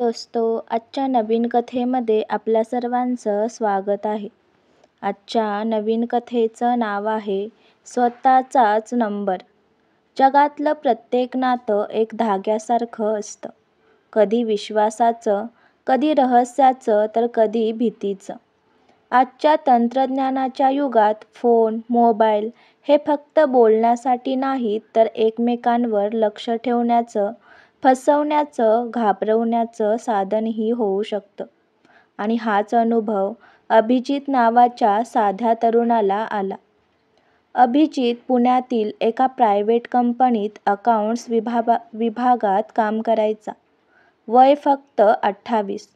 दोस्तो, आजच्या नवीन कथेमध्ये आपल्या सर्वांचं स्वागत आहे. आजच्या नवीन कथेचं नाव आहे स्वतःचाच नंबर. जगातलं प्रत्येक नातं एक धाग्यासारखं असतं. कधी विश्वासाचं, कधी रहस्याचं तर कधी भीतीचं. आजच्या तंत्रज्ञानाच्या युगात फोन, मोबाईल हे फक्त बोलण्यासाठी नाहीत तर एकमेकांवर लक्ष ठेवण्याचं, फसवण्याचं, घाबरवण्याचं साधनही होऊ शकतं. आणि हाच अनुभव अभिजित नावाच्या साध्या तरुणाला आला. अभिजित पुण्यातील एका प्रायव्हेट कंपनीत अकाउंट्स विभागात काम करायचा. वय फक्त 28.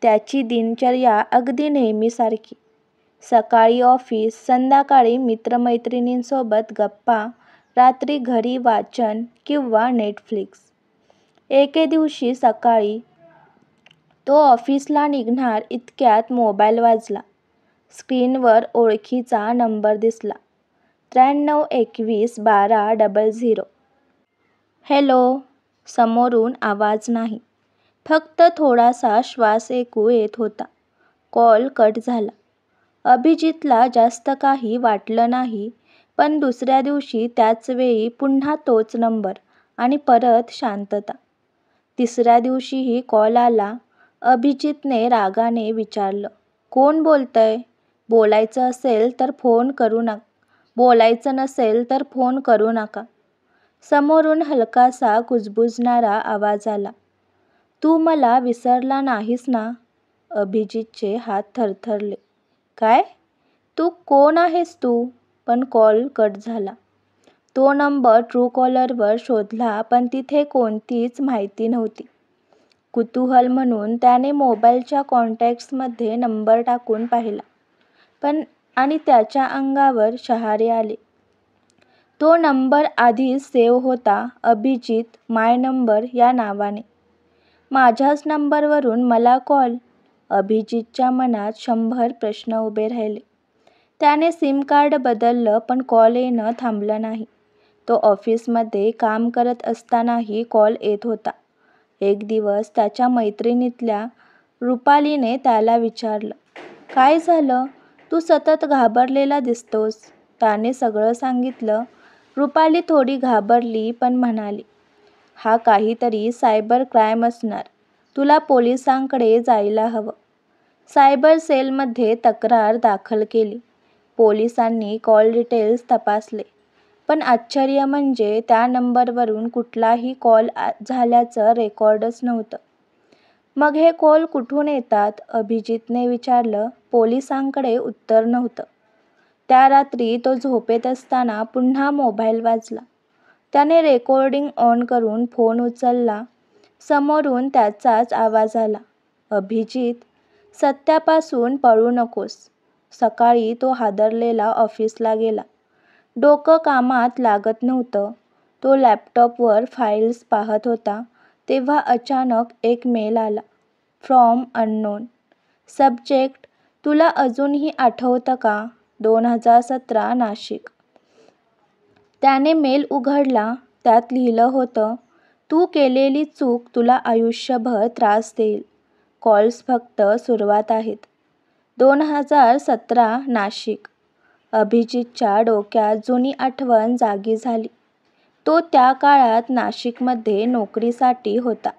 त्याची दिनचर्या अगदी नेहमीसारखी. सकाळी ऑफिस, संध्याकाळी मित्रमैत्रिणींसोबत गप्पा, रात्री घरी वाचन किंवा नेटफ्लिक्स. एके दिवशी सकाळी तो ऑफिसला निघणार इतक्यात मोबाईल वाजला. स्क्रीनवर ओळखीचा नंबर दिसला. 93211200. हॅलो. समोरून आवाज नाही. फक्त थोडासा श्वास ऐकू येत होता. कॉल कट झाला. अभिजितला जास्त काही वाटलं नाही, पण दुसऱ्या दिवशी त्याच वेळी पुन्हा तोच नंबर आणि परत शांतता. तिसऱ्या दिवशीही कॉल आला. अभिजितने रागाने विचारलं, कोण बोलतंय? बोलायचं असेल तर फोन करू नका. बोलायचं नसेल तर फोन करू नका. समोरून हलकासा कुजबुजणारा आवाज आला. तू मला विसरला नाहीस ना? अभिजितचे हात थरथरले. काय? तू कोण आहेस तू? पण कॉल कट झाला. तो नंबर ट्रूकॉलरवर शोधला पण तिथे कोणतीच माहिती नव्हती. कुतूहल म्हणून त्याने मोबाईलच्या कॉन्टॅक्ट्समध्ये नंबर टाकून पाहिला. आणि त्याच्या अंगावर शहारे आले. तो नंबर आधीच सेव्ह होता, अभिजित माय नंबर या नावाने. माझ्याच नंबरवरून मला कॉल? अभिजितच्या मनात 100 प्रश्न उभे राहिले. त्याने सिम कार्ड बदललं पण कॉल येणं थांबलं नाही. तो ऑफिसमध्ये काम करत असतानाही कॉल येत होता. एक दिवस त्याच्या मैत्रिणीतल्या रुपालीने त्याला विचारलं, काय झालं? तू सतत घाबरलेला दिसतोस. त्याने सगळं सांगितलं. रुपाली थोडी घाबरली पण म्हणाली, हा काहीतरी सायबर क्राईम असणार. तुला पोलिसांकडे जायला हवं. सायबर सेलमध्ये तक्रार दाखल केली. पोलिसांनी कॉल डिटेल्स तपासले. पण आश्चर्य म्हणजे त्या नंबरवरून कुठलाही कॉल झाल्याचं रेकॉर्डच नव्हतं. मग हे कॉल कुठून येतात? अभिजितने विचारलं. पोलिसांकडे उत्तर नव्हतं. त्या रात्री तो झोपेत असताना पुन्हा मोबाईल वाजला. त्याने रेकॉर्डिंग ऑन करून फोन उचलला. समोरून त्याचाच आवाज आला. अभिजित, सत्यापासून पळू नकोस. सकाळी तो हादरलेला ऑफिसला गेला. डोकं कामात लागत नव्हतं. तो लॅपटॉपवर फाईल्स पाहत होता तेव्हा अचानक एक मेल आला. From unknown. सब्जेक्ट, तुला अजूनही आठवतं का? 2017 नाशिक. त्याने मेल उघडला. त्यात लिहिलं होतं, तू केलेली चूक तुला आयुष्यभर त्रास देईल. कॉल्स फक्त सुरुवात आहेत. 2017 नाशिक. अभिजितच्या डोक्यात जुनी आठवण जागी झाली. तो त्या काळात नाशिकमध्ये नोकरीसाठी होता.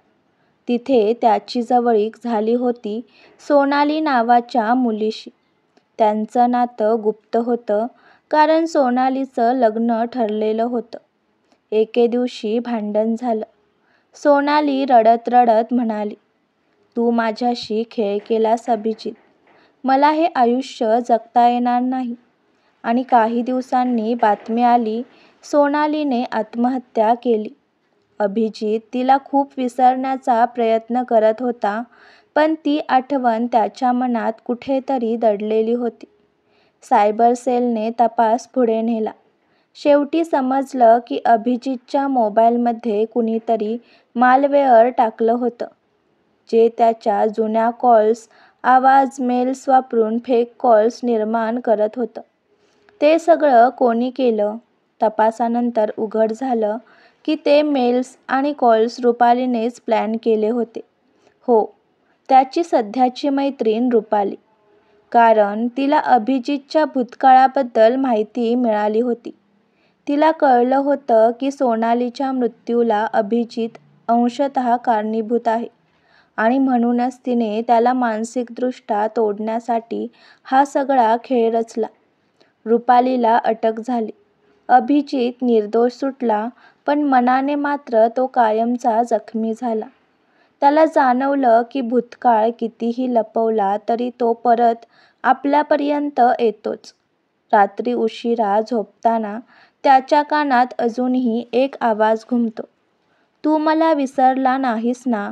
तिथे त्याची जवळीक झाली होती सोनाली नावाच्या मुलीशी. त्यांचं नातं गुप्त होतं कारण सोनालीचं लग्न ठरलेलं होतं. एके दिवशी भांडण झालं. सोनाली रडत रडत म्हणाली, तू माझ्याशी खेळ केलास अभिजित. मला हे आयुष्य जगता येणार नाही. आणि काही दिवसांनी बातमी आली, सोनालीने आत्महत्या केली. अभिजित तिला खूप विसरण्याचा प्रयत्न करत होता पण ती आठवण त्याच्या मनात कुठेतरी दडलेली होती. सायबर सेलने तपास पुढे नेला. शेवटी समजलं की अभिजितच्या मोबाईलमध्ये कुणीतरी मालवेअर टाकलं होतं, जे त्याच्या जुन्या कॉल्स, आवाज, मेल्स वापरून फेक कॉल्स निर्माण करत होतं. ते सगळं कोणी केलं? तपासानंतर उघड झालं की ते मेल्स आणि कॉल्स रुपालीनेच प्लॅन केले होते. हो, त्याची सध्याची मैत्रीण रुपाली. कारण तिला अभिजितच्या भूतकाळाबद्दल माहिती मिळाली होती. तिला कळलं होतं की सोनालीच्या मृत्यूला अभिजित अंशतः कारणीभूत आहे आणि म्हणूनच तिने त्याला मानसिकदृष्ट्या तोडण्यासाठी हा सगळा खेळ रचला. रुपालीला अटक झाली. अभिजित निर्दोष सुटला, पण मनाने मात्र तो कायमचा जखमी झाला. त्याला जाणवलं की भूतकाळ कितीही लपवला तरी तो परत आपल्यापर्यंत येतोच. रात्री उशिरा झोपताना त्याच्या कानात अजूनही एक आवाज घुमतो, "तू मला विसरला नाहीस ना?"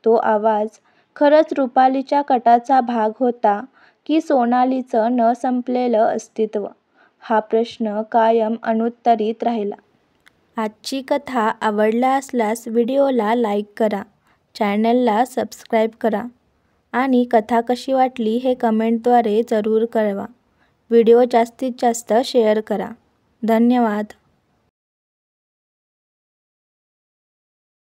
तो आवाज खरंच रुपालीच्या कटाचा भाग होता की सोनालीचं न संपलेलं अस्तित्व? हा प्रश्न कायम अनुत्तरित राहिला. आजची कथा आवडला असल्यास व्हिडिओला लाईक करा, चॅनलला सबस्क्राईब करा आणि कथा कशी वाटली हे कमेंटद्वारे जरूर कळवा. व्हिडिओ जास्तीत जास्त शेअर करा. धन्यवाद.